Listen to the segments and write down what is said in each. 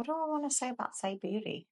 What do I want to say about Saie Beauty?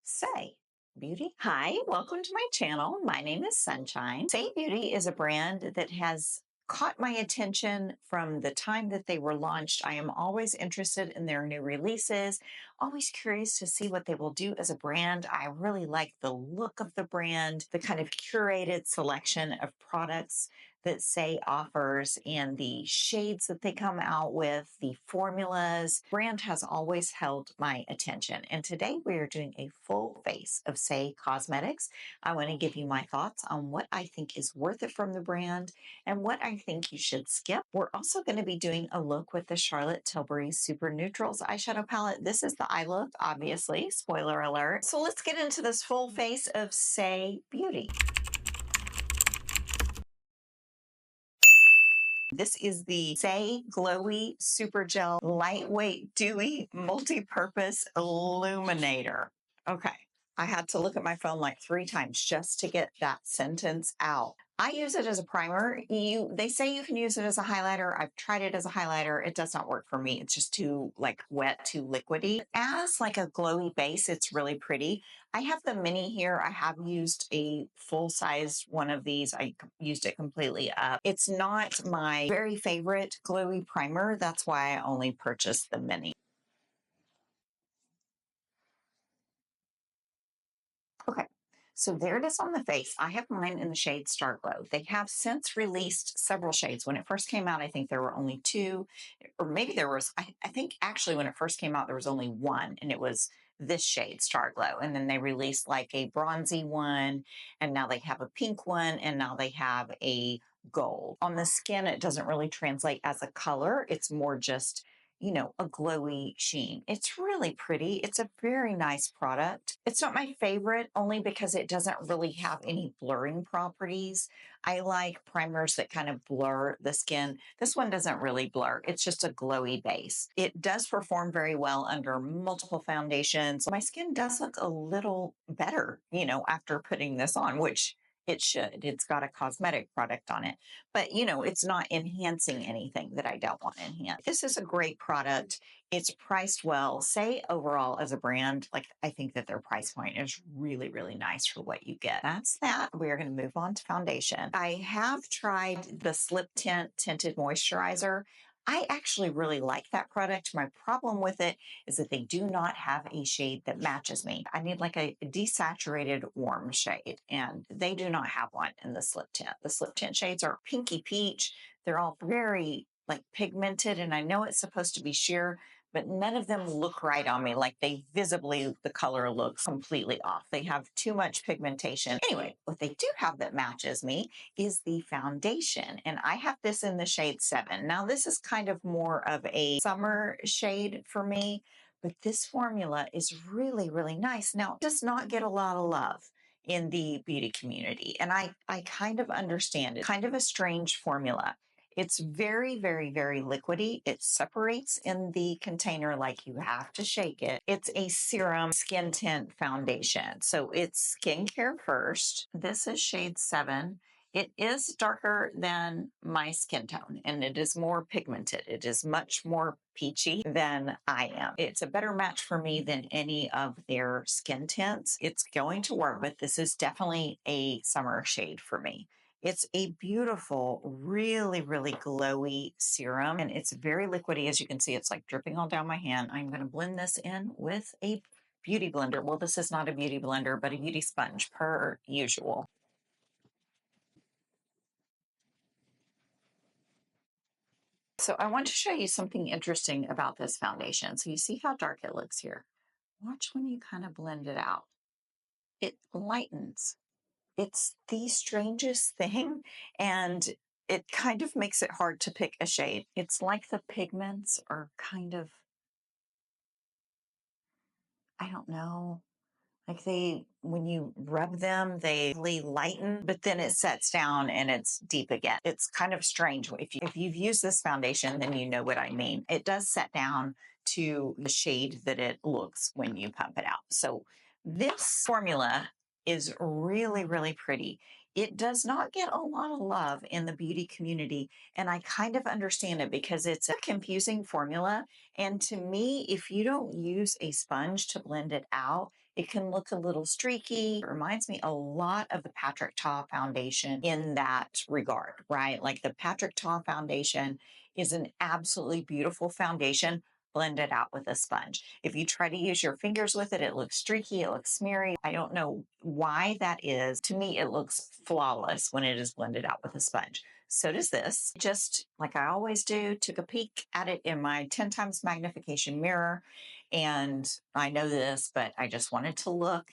Saie Beauty. Hi, welcome to my channel. My name is Sunshine. Saie Beauty is a brand that has caught my attention from the time that they were launched. I am always interested in their new releases, always curious to see what they will do as a brand. I really like the look of the brand, the kind of curated selection of products that Saie offers and the shades that they come out with, the formulas. Brand has always held my attention. And today we are doing a full face of Saie Cosmetics. I want to give you my thoughts on what I think is worth it from the brand and what I think you should skip. We're also going to be doing a look with the Charlotte Tilbury Super Neutrals eyeshadow palette. This is the eye look, obviously, spoiler alert. So let's get into this full face of Saie Beauty. This is the Saie Glowy Super Gel Lightweight Dewy Multipurpose Illuminator. Okay, I had to look at my phone like 3 times just to get that sentence out. I use it as a primer. They say you can use it as a highlighter. I've tried it as a highlighter. It does not work for me. It's just too wet, too liquidy. As like a glowy base, it's really pretty. I have the mini here. I have used a full-size one of these. I used it completely up. It's not my very favorite glowy primer. That's why I only purchased the mini. Okay, so there it is on the face. I have mine in the shade Star Glow. They have since released several shades. When it first came out, I think there were only 2, or maybe there was, I think actually when it first came out, there was only 1, and it was this shade Star Glow. And then they released like a bronzy one, and now they have a pink one, and now they have a gold. On the skin, it doesn't really translate as a color. It's more just a glowy sheen. It's really pretty. It's a very nice product. It's not my favorite only because it doesn't really have any blurring properties. I like primers that kind of blur the skin. This one doesn't really blur. It's just a glowy base. It does perform very well under multiple foundations. My skin does look a little better, after putting this on, which it should. It's got a cosmetic product on it, but it's not enhancing anything that I don't want to enhance. This is a great product. It's priced well. Saie overall as a brand, I think that their price point is really, really nice for what you get. That's that. We're going to move on to foundation. I have tried the Slip Tint Tinted Moisturizer. I actually really like that product. My problem with it is that they do not have a shade that matches me. I need like a desaturated warm shade, and they do not have one in the Slip Tint. The Slip Tint shades are pinky peach. They're all very pigmented, and I know it's supposed to be sheer, but none of them look right on me. The color looks completely off. They have too much pigmentation. Anyway, what they do have that matches me is the foundation, and I have this in the shade 7. Now, this is kind of more of a summer shade for me, but this formula is really, really nice. Now, it does not get a lot of love in the beauty community, and I kind of understand it. Kind of a strange formula. It's very, very, very liquidy. It separates in the container like you have to shake it. It's a serum skin tint foundation. So it's skincare first. This is shade 7. It is darker than my skin tone, and it is more pigmented. It is much more peachy than I am. It's a better match for me than any of their skin tints. It's going to work, but this is definitely a summer shade for me. It's a beautiful, really, really glowy serum, and it's very liquidy. As you can see, it's like dripping all down my hand. I'm going to blend this in with a beauty blender. Well, this is not a beauty blender, but a beauty sponge per usual. So I want to show you something interesting about this foundation. So you see how dark it looks here. Watch when you kind of blend it out. It lightens. It's the strangest thing, and it kind of makes it hard to pick a shade. It's like the pigments are kind of, I don't know, when you rub them, they really lighten, but then it sets down and it's deep again. It's kind of strange. If you've used this foundation, then you know what I mean. It does set down to the shade that it looks when you pump it out. So this formula is really, really pretty. It does not get a lot of love in the beauty community, and I kind of understand it because it's a confusing formula. And to me, if you don't use a sponge to blend it out, it can look a little streaky. It reminds me a lot of the Patrick Ta foundation in that regard, right? Like the Patrick Ta foundation is an absolutely beautiful foundation blended out with a sponge. If you try to use your fingers with it, it looks streaky, it looks smeary. I don't know why that is. To me, it looks flawless when it is blended out with a sponge. So does this. Just like I always do, took a peek at it in my 10 times magnification mirror. And I know this, but I just wanted to look,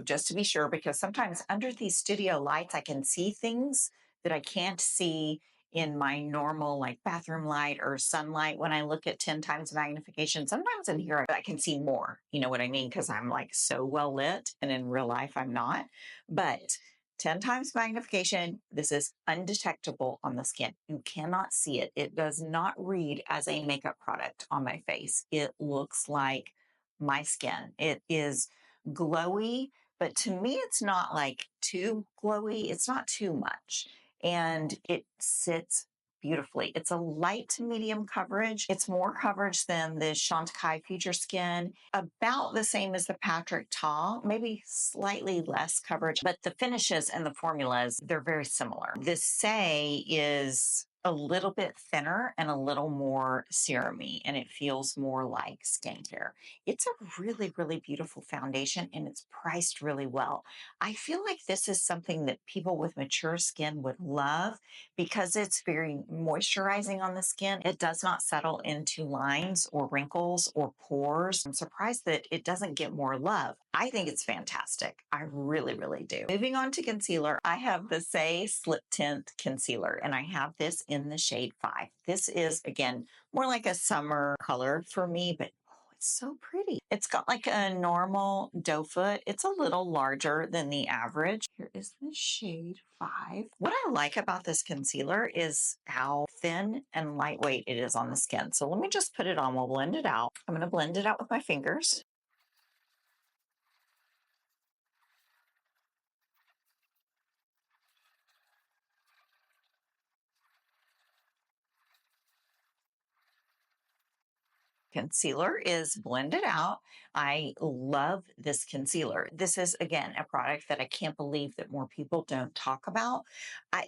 just to be sure, because sometimes under these studio lights, I can see things that I can't see in my normal like bathroom light or sunlight. When I look at 10 times magnification, sometimes in here I can see more, you know what I mean? Because I'm like so well lit, and in real life I'm not. But 10 times magnification, this is undetectable on the skin. You cannot see it. It does not read as a makeup product on my face. It looks like my skin. It is glowy, but to me, it's not like too glowy. It's not too much. And it sits beautifully. It's a light to medium coverage. It's more coverage than the Chantecaille Future Skin, about the same as the Patrick Ta, maybe slightly less coverage, but the finishes and the formulas, they're very similar. This Saie is a little bit thinner and a little more serum-y, and it feels more like skincare. It's a really, really beautiful foundation, and it's priced really well. I feel like this is something that people with mature skin would love because it's very moisturizing on the skin. It does not settle into lines or wrinkles or pores. I'm surprised that it doesn't get more love. I think it's fantastic. I really, really do. Moving on to concealer, I have the Saie Slip Tint Concealer, and I have this in the shade 5. This is, again, more like a summer color for me, but it's so pretty. It's got like a normal doe foot. It's a little larger than the average. Here is the shade 5. What I like about this concealer is how thin and lightweight it is on the skin. So let me just put it on. We'll blend it out. I'm going to blend it out with my fingers. Concealer is blended out. I love this concealer. This is, again, a product that I can't believe that more people don't talk about.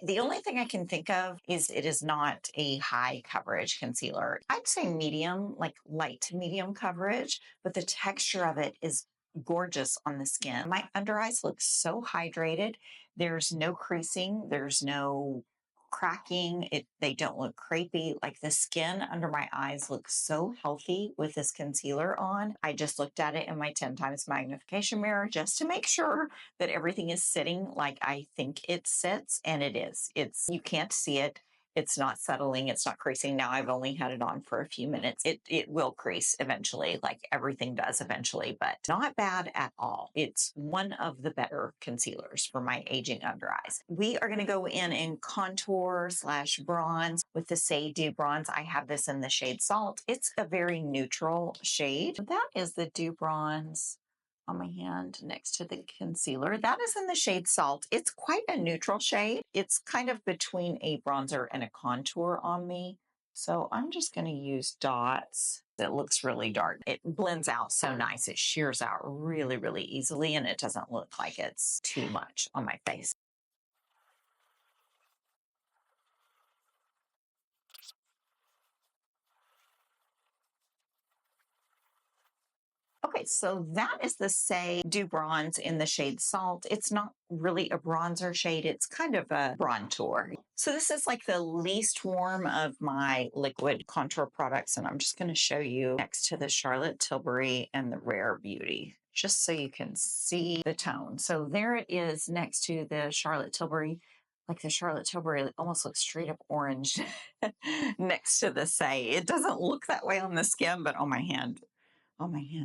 The only thing I can think of is it is not a high coverage concealer. I'd say medium, like light to medium coverage, but the texture of it is gorgeous on the skin. My under eyes look so hydrated. There's no creasing. There's no cracking. They don't look crepey. Like the skin under my eyes looks so healthy with this concealer on. I just looked at it in my 10 times magnification mirror just to make sure that everything is sitting like I think it sits, and it is. You can't see it. It's not settling. It's not creasing. Now I've only had it on for a few minutes. It will crease eventually, like everything does eventually, but not bad at all. It's one of the better concealers for my aging under eyes. We are going to go in contour slash bronze with the Saie Dew Bronze. I have this in the shade Salt. It's a very neutral shade. That is the Dew Bronze on my hand next to the concealer. That is in the shade Salt. It's quite a neutral shade. It's kind of between a bronzer and a contour on me. So I'm just going to use dots. It looks really dark. It blends out so nice. It shears out really, really easily, and it doesn't look like it's too much on my face. Okay, so that is the Saie Dew Bronze in the shade Salt. It's not really a bronzer shade. It's kind of a bronzer. So this is like the least warm of my liquid contour products, and I'm just going to show you next to the Charlotte Tilbury and the Rare Beauty, just so you can see the tone. So there it is next to the Charlotte Tilbury. Like the Charlotte Tilbury almost looks straight up orange next to the Saie. It doesn't look that way on the skin, but on my hand,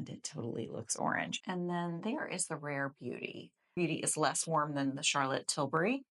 it totally looks orange. And then there is the Rare Beauty. Beauty is less warm than the Charlotte Tilbury,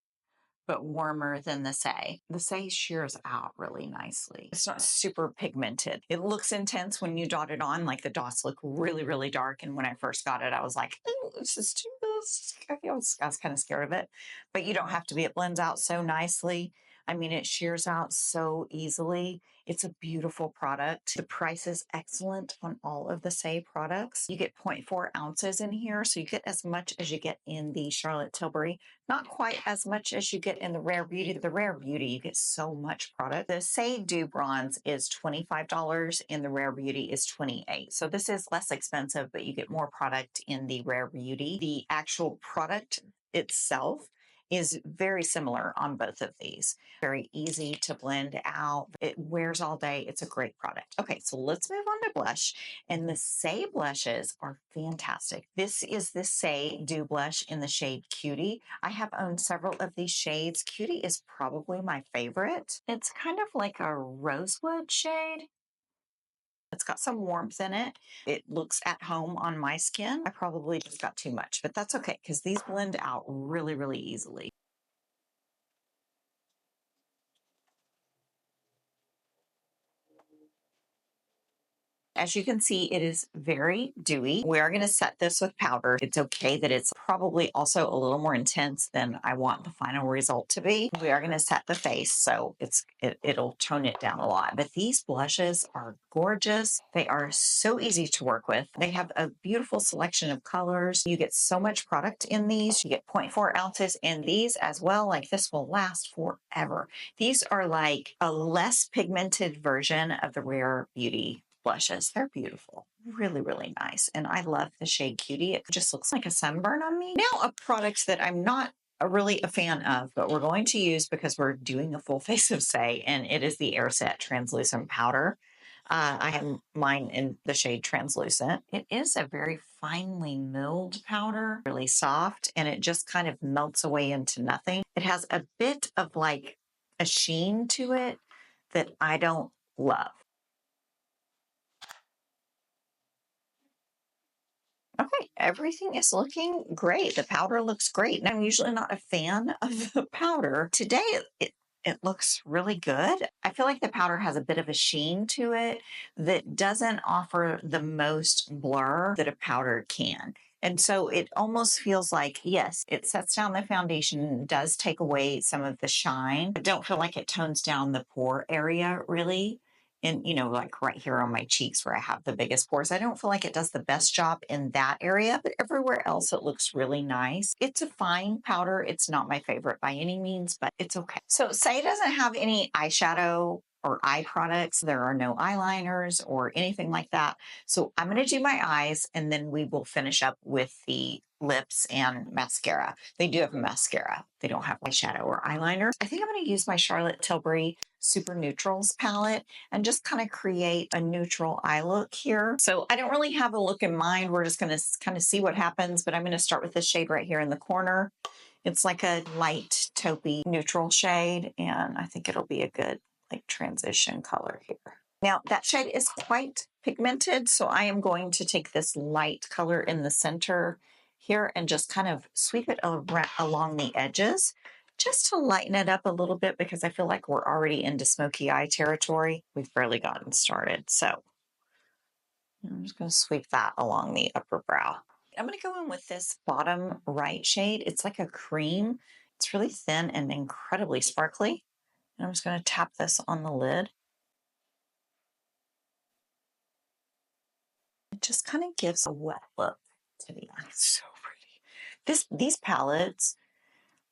but warmer than the Saie. The Saie shears out really nicely. It's not super pigmented. It looks intense when you dot it on, like the dots look really, really dark. And when I first got it, I was like, oh, this is too I was kind of scared of it, but you don't have to be. It blends out so nicely. I mean, it shears out so easily. It's a beautiful product. The price is excellent on all of the Saie products. You get 0.4 ounces in here, so you get as much as you get in the Charlotte Tilbury. Not quite as much as you get in the Rare Beauty. The Rare Beauty, you get so much product. The Saie Dew Bronze is $25 and the Rare Beauty is $28. So this is less expensive, but you get more product in the Rare Beauty. The actual product itself is very similar on both of these. Very easy to blend out. It wears all day. It's a great product. Okay, so let's move on to blush. And the Saie blushes are fantastic. This is the Saie Dew Blush in the shade Cutie. I have owned several of these shades. Cutie is probably my favorite. It's kind of like a rosewood shade. It's got some warmth in it. It looks at home on my skin. I probably just got too much, but that's okay because these blend out really, really easily. As you can see, it is very dewy. We are going to set this with powder. It's okay that it's probably also a little more intense than I want the final result to be. We are going to set the face, so it'll tone it down a lot. But these blushes are gorgeous. They are so easy to work with. They have a beautiful selection of colors. You get so much product in these. You get 0.4 ounces in these as well. Like this will last forever. These are like a less pigmented version of the Rare Beauty blushes. They're beautiful. Really, really nice. And I love the shade Cutie. It just looks like a sunburn on me. Now, a product that I'm not really a fan of, but we're going to use because we're doing a full face of Saie, and it is the Airset Translucent Powder. I have mine in the shade Translucent. It is a very finely milled powder, really soft, and it just kind of melts away into nothing. It has a bit of like a sheen to it that I don't love. Okay, everything is looking great. The powder looks great. And I'm usually not a fan of the powder. Today, it looks really good. I feel like the powder has a bit of a sheen to it that doesn't offer the most blur that a powder can. And so it almost feels like, yes, it sets down the foundation and does take away some of the shine. I don't feel like it tones down the pore area really. And, you know, like right here on my cheeks where I have the biggest pores. I don't feel like it does the best job in that area, but everywhere else it looks really nice. It's a fine powder. It's not my favorite by any means, but it's okay. So Saie doesn't have any eyeshadow or eye products. There are no eyeliners or anything like that. So I'm going to do my eyes and then we will finish up with the lips and mascara. They do have a mascara. They don't have eyeshadow or eyeliner. I think I'm going to use my Charlotte Tilbury Super Neutrals palette and just kind of create a neutral eye look here. So I don't really have a look in mind. We're just going to kind of see what happens, but I'm going to start with this shade right here in the corner. It's like a light taupey neutral shade, and I think it'll be a good like transition color here. Now that shade is quite pigmented, so I am going to take this light color in the center here and just kind of sweep it along the edges just to lighten it up a little bit because I feel like we're already into smoky eye territory. We've barely gotten started. So I'm just going to sweep that along the upper brow. I'm going to go in with this bottom right shade. It's like a cream. It's really thin and incredibly sparkly. And I'm just going to tap this on the lid. It just kind of gives a wet look to the eye. It's so pretty. These palettes,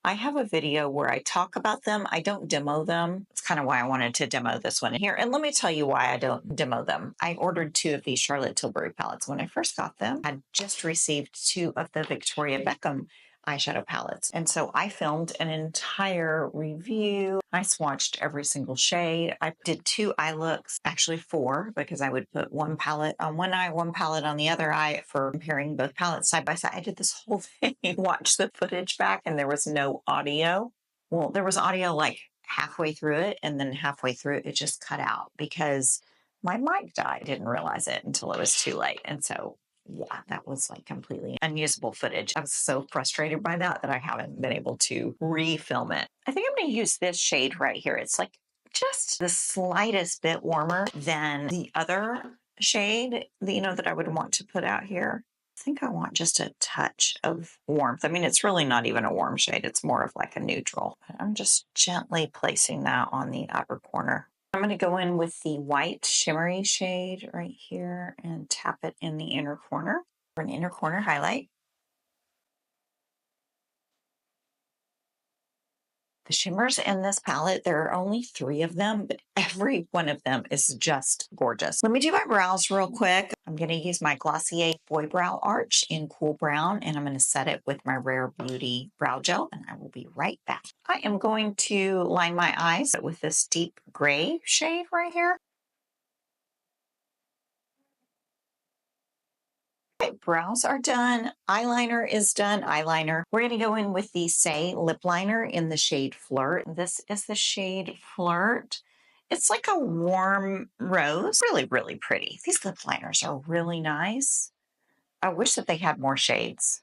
I have a video where I talk about them. I don't demo them. It's kind of why I wanted to demo this one here. And let me tell you why I don't demo them. I ordered 2 of these Charlotte Tilbury palettes. When I first got them, I just received 2 of the Victoria Beckham eyeshadow palettes. And so I filmed an entire review. I swatched every single shade. I did 2 eye looks, actually 4, because I would put one palette on one eye, one palette on the other eye for comparing both palettes side by side. I did this whole thing, watch the footage back, and there was no audio. Well, there was audio like halfway through it, and then halfway through it, it just cut out because my mic died. I didn't realize it until it was too late. And so yeah, that was like completely unusable footage. I was so frustrated by that I haven't been able to refilm it. I think I'm going to use this shade right here. It's like just the slightest bit warmer than the other shade, you know, that I would want to put out here. I think I want just a touch of warmth. I mean, it's really not even a warm shade. It's more of like a neutral. I'm just gently placing that on the outer corner. I'm going to go in with the white shimmery shade right here and tap it in the inner corner for an inner corner highlight. The shimmers in this palette, there are only 3 of them, but every one of them is just gorgeous. Let me do my brows real quick. I'm going to use my Glossier Boy Brow Arch in Cool Brown, and I'm going to set it with my Rare Beauty Brow Gel, and I will be right back. I am going to line my eyes with this deep gray shade right here. Okay, brows are done. Eyeliner is done. Eyeliner. We're going to go in with the Saie lip liner in the shade Flirt. This is the shade Flirt. It's like a warm rose. Really, really pretty. These lip liners are really nice. I wish that they had more shades.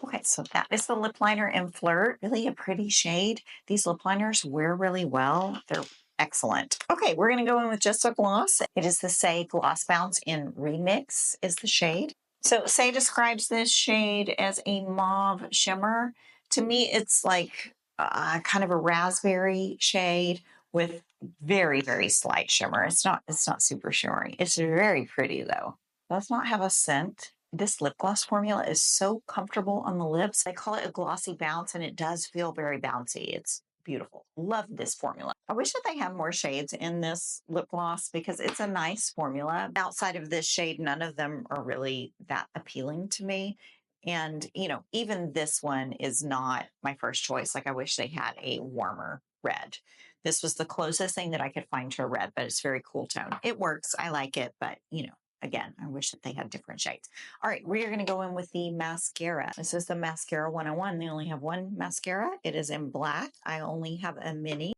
Okay, so that is the lip liner in Flirt. Really a pretty shade. These lip liners wear really well. They're excellent. Okay, we're going to go in with just a gloss. It is the Saie Glossybounce in Remix is the shade. So Saie describes this shade as a mauve shimmer. To me, it's like kind of a raspberry shade with very, very slight shimmer. It's not super shimmery. It's very pretty though. Does not have a scent. This lip gloss formula is so comfortable on the lips. I call it a glossy bounce, and it does feel very bouncy. It's beautiful. Love this formula. I wish that they had more shades in this lip gloss because it's a nice formula. Outside of this shade, none of them are really that appealing to me. And, you know, even this one is not my first choice. Like, I wish they had a warmer red. This was the closest thing that I could find to a red, but it's very cool tone. It works. I like it, but, you know, again, I wish that they had different shades. All right, we are going to go in with the mascara. This is the Mascara 101. They only have one mascara. It is in black. I only have a mini.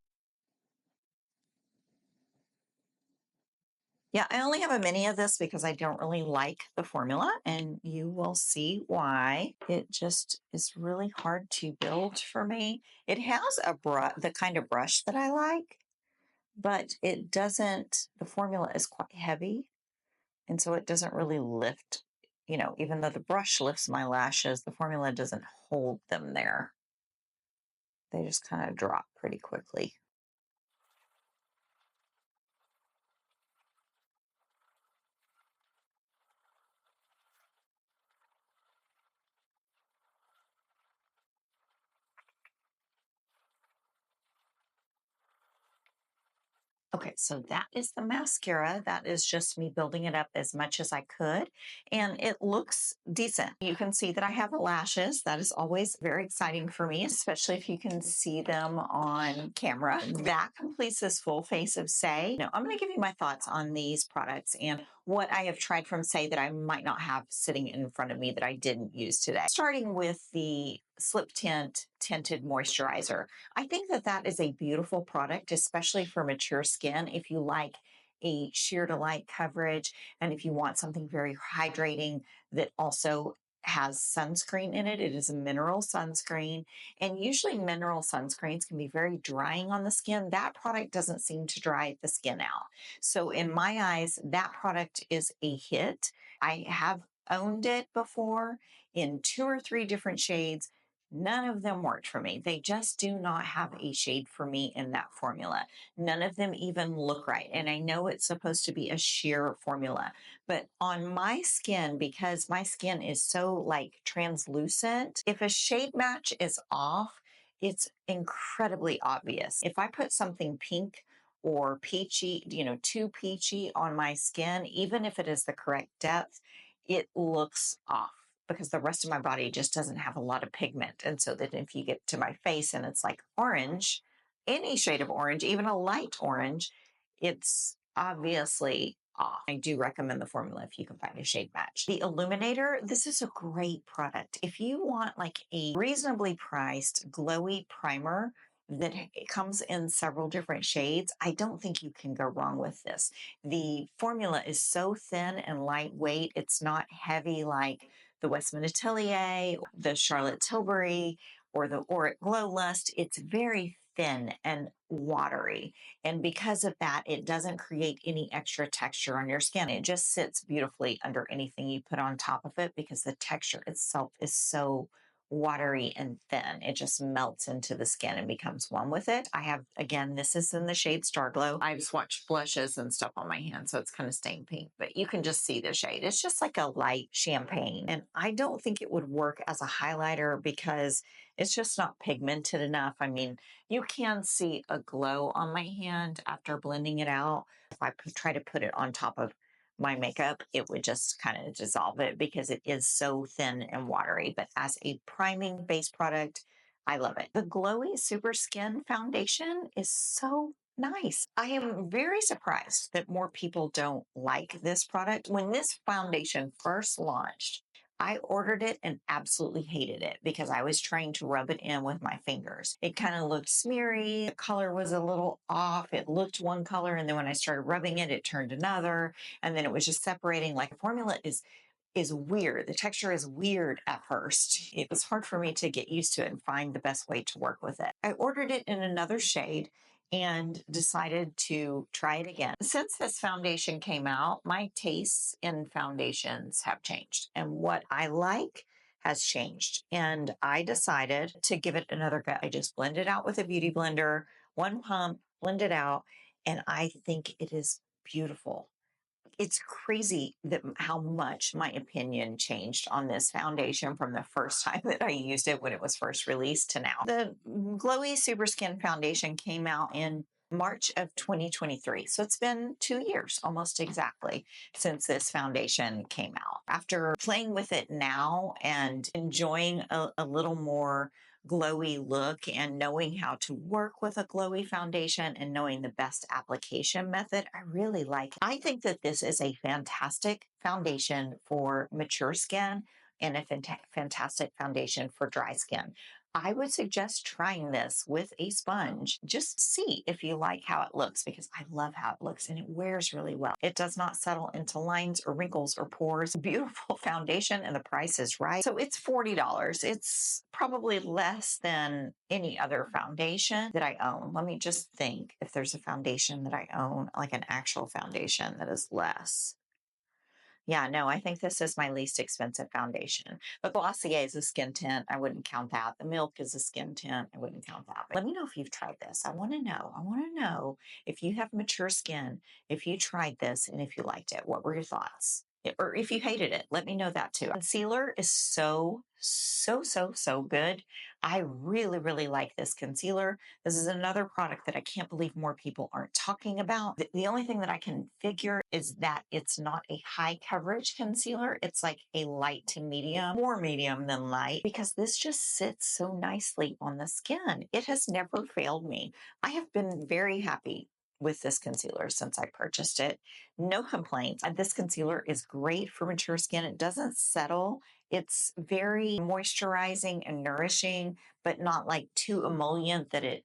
Yeah, I only have a mini of this because I don't really like the formula, and you will see why. It just is really hard to build for me. It has a brush, the kind of brush that I like, but it doesn't, the formula is quite heavy. And so it doesn't really lift, you know, even though the brush lifts my lashes, the formula doesn't hold them there. They just kind of drop pretty quickly. Okay, so that is the mascara. That is just me building it up as much as I could, and it looks decent. You can see that I have lashes. That is always very exciting for me, especially if you can see them on camera. That completes this full face of Saie. Now, I'm going to give you my thoughts on these products and what I have tried from Saie that I might not have sitting in front of me that I didn't use today. Starting with the Slip Tint Tinted Moisturizer. I think that that is a beautiful product, especially for mature skin. If you like a sheer to light coverage and if you want something very hydrating that also has sunscreen in it, it is a mineral sunscreen. And usually mineral sunscreens can be very drying on the skin. That product doesn't seem to dry the skin out. So in my eyes, that product is a hit. I have owned it before in 2 or 3 different shades. None of them worked for me. They just do not have a shade for me in that formula. None of them even look right. And I know it's supposed to be a sheer formula, but on my skin, because my skin is so like translucent, if a shade match is off, it's incredibly obvious. If I put something pink or peachy, you know, too peachy on my skin, even if it is the correct depth, it looks off because the rest of my body just doesn't have a lot of pigment. And so that if you get to my face and it's like orange, any shade of orange, even a light orange, it's obviously off. I do recommend the formula if you can find a shade match. The Illuminator, this is a great product. If you want like a reasonably priced glowy primer that it comes in several different shades, I don't think you can go wrong with this. The formula is so thin and lightweight. It's not heavy like the Westman Atelier, the Charlotte Tilbury, or the Auric Glow Lust, it's very thin and watery. And because of that, it doesn't create any extra texture on your skin. It just sits beautifully under anything you put on top of it because the texture itself is so watery and thin. It just melts into the skin and becomes one with it. I have, again, this is in the shade Star Glow. I've swatched blushes and stuff on my hand, so it's kind of stained pink, but you can just see the shade. It's just like a light champagne. And I don't think it would work as a highlighter because it's just not pigmented enough. I mean, you can see a glow on my hand after blending it out. If I try to put it on top of my makeup, it would just kind of dissolve it because it is so thin and watery. But as a priming base product, I love it. The Glowy Super Skin Foundation is so nice. I am very surprised that more people don't like this product. When this foundation first launched, I ordered it and absolutely hated it because I was trying to rub it in with my fingers. It kind of looked smeary. The color was a little off. It looked one color, and then when I started rubbing it, it turned another. And then it was just separating. Like, the formula is weird. The texture is weird at first. It was hard for me to get used to it and find the best way to work with it. I ordered it in another shade and decided to try it again. Since this foundation came out, my tastes in foundations have changed, and what I like has changed. And I decided to give it another go. I just blend it out with a beauty blender, one pump, blend it out, and I think it is beautiful. It's crazy that how much my opinion changed on this foundation from the first time that I used it when it was first released to now. The Glowy Super Skin Foundation came out in March of 2023. So it's been 2 years almost exactly since this foundation came out. After playing with it now and enjoying a little more glowy look and knowing how to work with a glowy foundation and knowing the best application method, I really like it. I think that this is a fantastic foundation for mature skin and a fantastic foundation for dry skin. I would suggest trying this with a sponge. Just see if you like how it looks, because I love how it looks and it wears really well. It does not settle into lines or wrinkles or pores. Beautiful foundation, and the price is right. So it's $40. It's probably less than any other foundation that I own. Let me just think if there's a foundation that I own, like an actual foundation that is less. Yeah, no, I think this is my least expensive foundation. The Glossier is a skin tint. I wouldn't count that. The Milk is a skin tint. I wouldn't count that. But let me know if you've tried this. I want to know. I want to know if you have mature skin, if you tried this, and if you liked it. What were your thoughts? Or if you hated it, let me know that too. Concealer is so good. I really, really like this concealer. This is another product that I can't believe more people aren't talking about. The only thing that I can figure is that it's not a high coverage concealer. It's like a light to medium, more medium than light, because this just sits so nicely on the skin. It has never failed me. I have been very happy with this concealer since I purchased it. No complaints. This concealer is great for mature skin. It doesn't settle. It's very moisturizing and nourishing, but not like too emollient that it,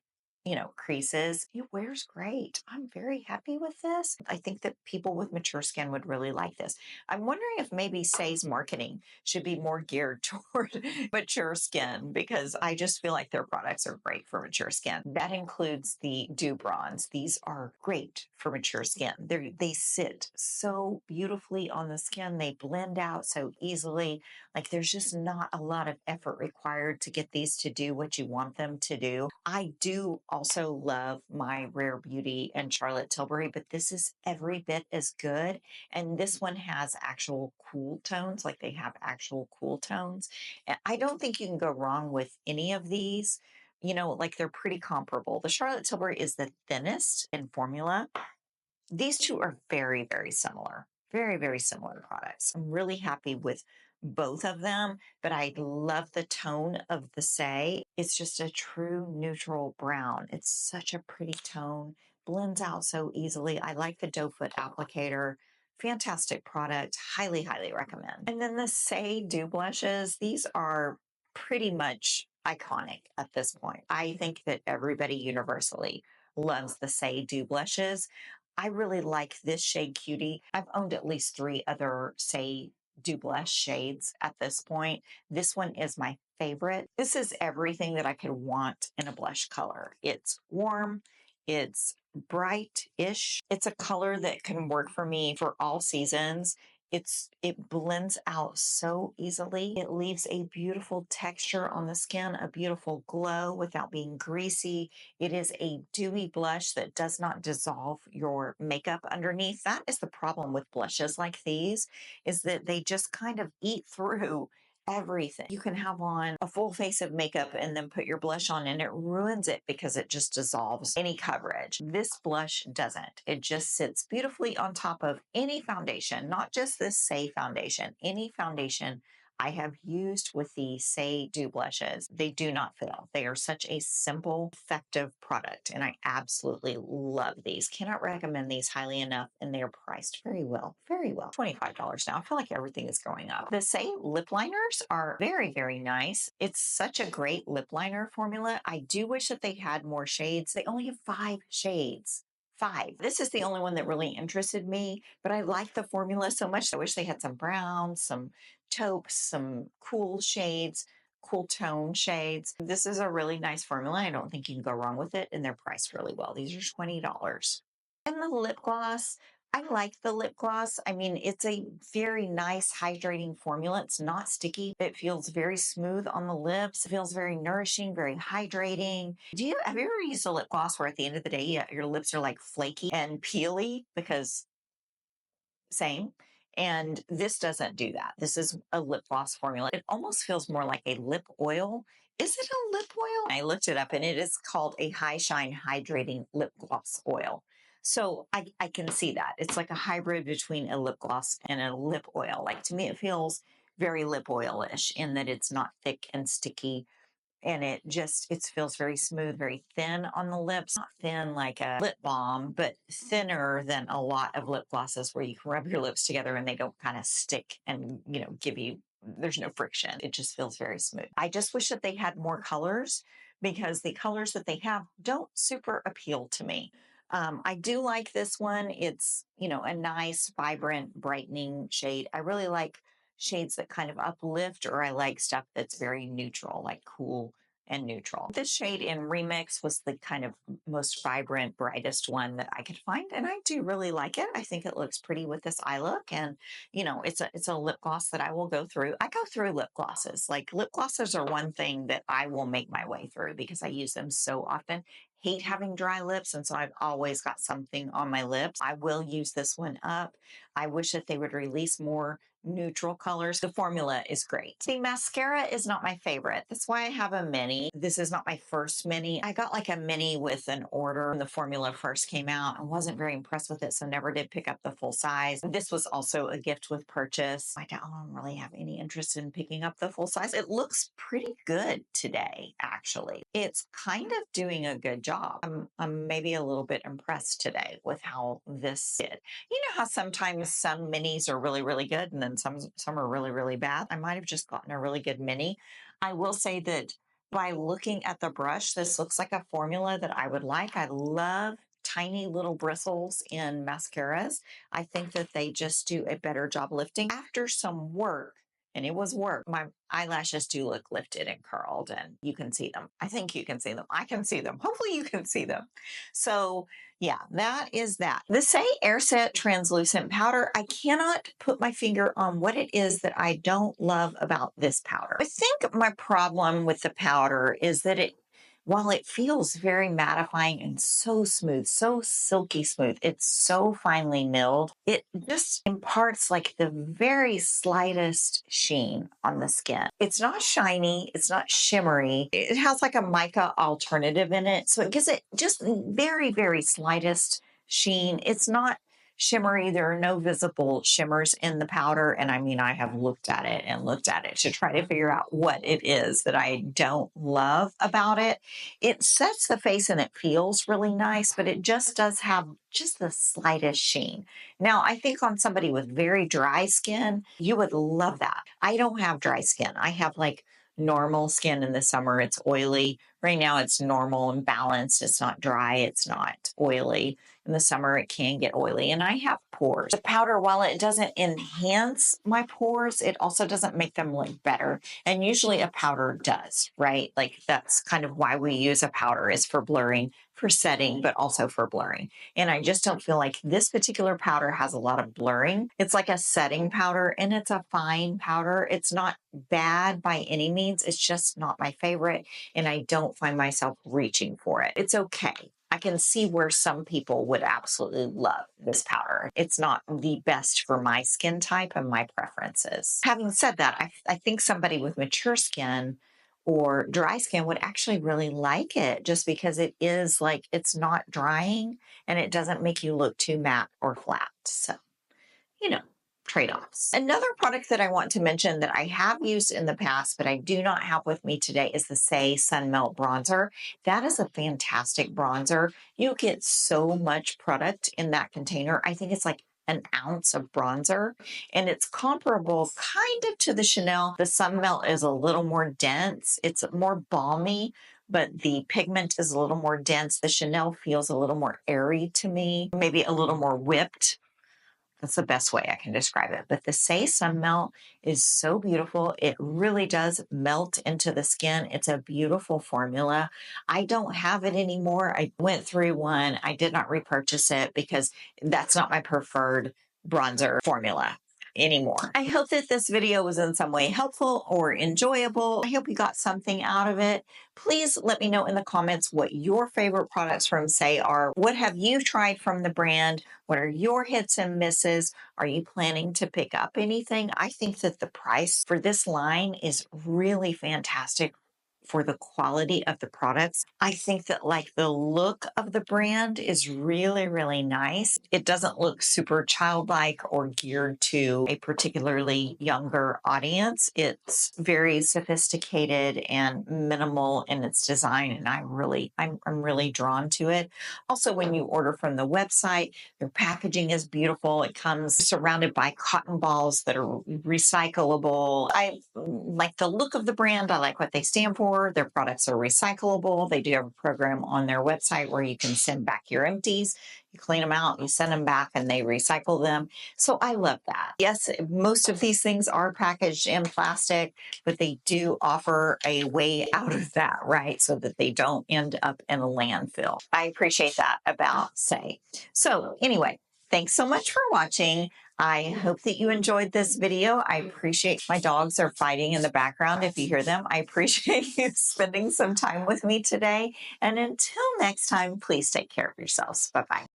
creases. It wears great. I'm very happy with this. I think that people with mature skin would really like this. I'm wondering if maybe Saie's marketing should be more geared toward mature skin, because I just feel like their products are great for mature skin. That includes the Dew Bronze. These are great for mature skin. They sit so beautifully on the skin. They blend out so easily. Like, there's just not a lot of effort required to get these to do what you want them to do. I do also love my Rare Beauty and Charlotte Tilbury, but this is every bit as good. And this one has actual cool tones, like they have actual cool tones. And I don't think you can go wrong with any of these. Like, they're pretty comparable. The Charlotte Tilbury is the thinnest in formula. These two are very, very similar. Very, very similar products. I'm really happy with both of them, but I love the tone of the Saie. It's just a true neutral brown. It's such a pretty tone, blends out so easily. I like the doe foot applicator. Fantastic product. Highly, highly recommend. And then the Saie Dew Blushes. These are pretty much iconic at this point. I think that everybody universally loves the Saie Dew Blushes. I really like this shade Cutie. I've owned at least 3 other Saie do blush shades at this point. This one is my favorite. This is everything that I could want in a blush color. It's warm, it's bright-ish. It's a color that can work for me for all seasons. It blends out so easily. It leaves a beautiful texture on the skin, a beautiful glow without being greasy. It is a dewy blush that does not dissolve your makeup underneath. That is the problem with blushes like these, is that they just kind of eat through everything. You can have on a full face of makeup and then put your blush on and it ruins it because it just dissolves any coverage. This blush doesn't. It just sits beautifully on top of any foundation, not just this Saie foundation, any foundation I have used with the Saie Dew blushes. They do not fail. They are such a simple, effective product, and I absolutely love these. Cannot recommend these highly enough, and they are priced very well, very well. $25 now. I feel like everything is going up. The Saie lip liners are very, very nice. It's such a great lip liner formula. I do wish that they had more shades. They only have 5 shades. 5. This is the only one that really interested me, but I like the formula so much. I wish they had some browns, some taupes, some cool shades, cool tone shades. This is a really nice formula. I don't think you can go wrong with it, and they're priced really well. These are $20. And the lip gloss, I like the lip gloss. I mean, it's a very nice hydrating formula. It's not sticky. It feels very smooth on the lips. It feels very nourishing, very hydrating. Have you ever used a lip gloss where at the end of the day, your lips are like flaky and peely? Because same. And this doesn't do that. This is a lip gloss formula. It almost feels more like a lip oil. Is it a lip oil? I looked it up and it is called a High Shine Hydrating Lip Gloss Oil. So I can see that. It's like a hybrid between a lip gloss and a lip oil. Like to me, it feels very lip oil-ish in that it's not thick and sticky, and it feels very smooth, very thin on the lips. Not thin like a lip balm, but thinner than a lot of lip glosses where you can rub your lips together and they don't kind of stick and, there's no friction. It just feels very smooth. I just wish that they had more colors because the colors that they have don't super appeal to me. I do like this one. It's, a nice, vibrant, brightening shade. I really like shades that kind of uplift, or I like stuff that's very neutral, like cool and neutral. This shade in Remix was the kind of most vibrant, brightest one that I could find, and I do really like it. I think it looks pretty with this eye look, and it's a lip gloss that I will go through. I go through lip glosses. Like lip glosses are one thing that I will make my way through because I use them so often. Hate having dry lips, and so I've always got something on my lips. I will use this one up. I wish that they would release more neutral colors. The formula is great. The mascara is not my favorite. That's why I have a mini. This is not my first mini. I got like a mini with an order when the formula first came out. I wasn't very impressed with it, so never did pick up the full size. This was also a gift with purchase. I don't really have any interest in picking up the full size. It looks pretty good today, actually. It's kind of doing a good job. I'm maybe a little bit impressed today with how this did. You know how sometimes some minis are really, really good and then some are really, really bad? I might have just gotten a really good mini. I will say that by looking at the brush, this looks like a formula that I would like. I love tiny little bristles in mascaras. I think that they just do a better job lifting. After some work, and it was work, my eyelashes do look lifted and curled, and you can see them. I think you can see them. I can see them. Hopefully you can see them. So yeah, that is that. The Saie Airset Translucent Powder, I cannot put my finger on what it is that I don't love about this powder. I think my problem with the powder is that while it feels very mattifying and so smooth, so silky smooth, it's so finely milled, it just imparts like the very slightest sheen on the skin. It's not shiny, it's not shimmery. It has like a mica alternative in it, so it gives it just very, very slightest sheen. It's not shimmery. There are no visible shimmers in the powder. And I mean, I have looked at it and looked at it to try to figure out what it is that I don't love about it. It sets the face and it feels really nice, but it just does have just the slightest sheen. Now, I think on somebody with very dry skin, you would love that. I don't have dry skin. I have like normal skin in the summer. It's oily. Right now it's normal and balanced. It's not dry. It's not oily. In the summer, it can get oily, and I have pores. The powder, while it doesn't enhance my pores, it also doesn't make them look better. And usually a powder does, right? Like that's kind of why we use a powder, is for blurring, for setting, but also for blurring. And I just don't feel like this particular powder has a lot of blurring. It's like a setting powder, and it's a fine powder. It's not bad by any means. It's just not my favorite, and I don't find myself reaching for it. It's okay. I can see where some people would absolutely love this powder. It's not the best for my skin type and my preferences. Having said that, I think somebody with mature skin or dry skin would actually really like it, just because it is like, it's not drying and it doesn't make you look too matte or flat. So, you know, trade-offs. Another product that I want to mention that I have used in the past, but I do not have with me today, is the Saie Sun Melt Bronzer. That is a fantastic bronzer. You get so much product in that container. I think it's like an ounce of bronzer, and it's comparable kind of to the Chanel. The Sun Melt is a little more dense. It's more balmy, but the pigment is a little more dense. The Chanel feels a little more airy to me, maybe a little more whipped. That's the best way I can describe it. But the Saie Sun Melt is so beautiful. It really does melt into the skin. It's a beautiful formula. I don't have it anymore. I went through one. I did not repurchase it because that's not my preferred bronzer formula anymore. I hope that this video was in some way helpful or enjoyable. I hope you got something out of it. Please let me know in the comments what your favorite products from Saie are. What have you tried from the brand? What are your hits and misses? Are you planning to pick up anything? I think that the price for this line is really fantastic for the quality of the products. I think that like the look of the brand is really, really nice. It doesn't look super childlike or geared to a particularly younger audience. It's very sophisticated and minimal in its design, and I'm really drawn to it. Also, when you order from the website, their packaging is beautiful. It comes surrounded by cotton balls that are recyclable. I like the look of the brand. I like what they stand for. Their products are recyclable. They do have a program on their website where you can send back your empties. You clean them out, you send them back, and they recycle them. So I love that. Yes, most of these things are packaged in plastic, but they do offer a way out of that, right? So that they don't end up in a landfill. I appreciate that about Saie. So anyway, thanks so much for watching. I hope that you enjoyed this video. I appreciate, my dogs are fighting in the background if you hear them. I appreciate you spending some time with me today. And until next time, please take care of yourselves. Bye-bye.